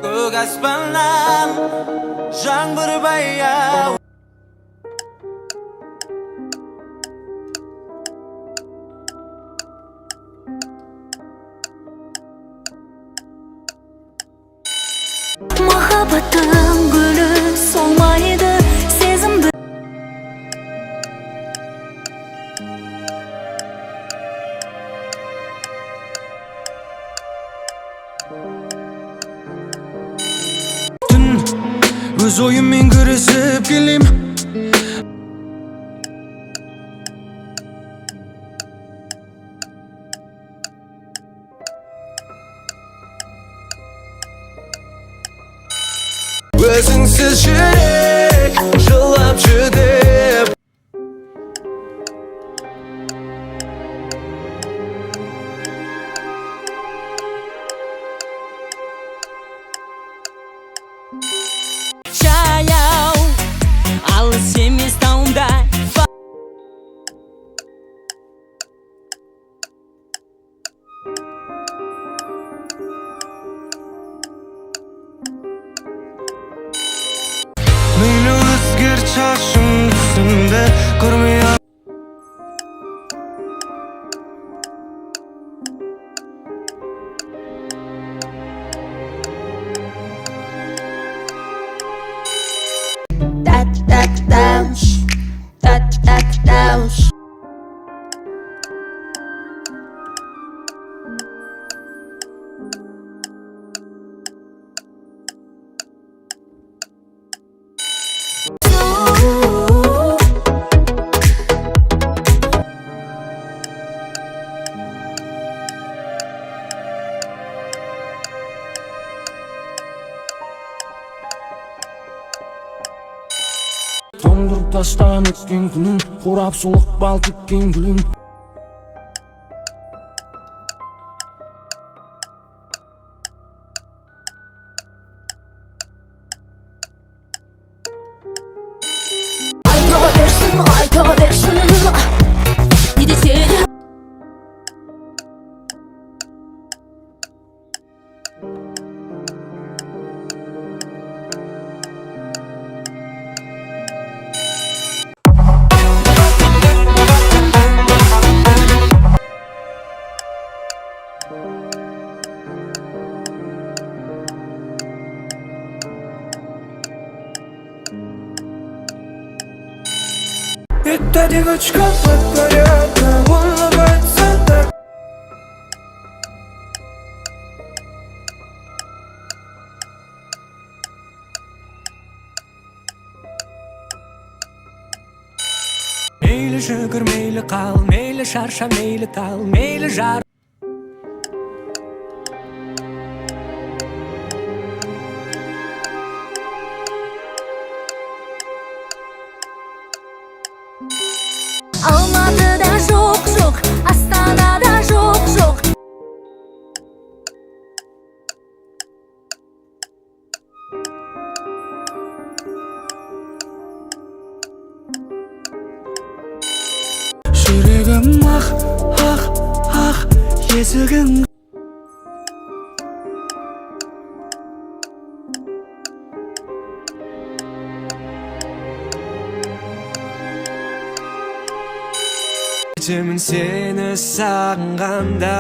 Көк аспаннан жаңбыр баяу Махаббаттың гүлі солмайды сезімді Өз ойыммен күресіп келем Өзіңсіз жүрек жылап жүдеп жаяу алыс емес тауымда мейлі өзгерт шашың түсімді көрмей Тоңдырып таштан өткен күнім қурап солық бал тіккен гүлім айта берсін не десе де Это девочка под порядком улыбается так. Мейлі жүгір, мейлі қал, мейлі шарша, мейлі тал, мейлі жар Алматыда жоқ, Астанада жоқ жүрегім ақ, есігін Жетемін сені сағынғанда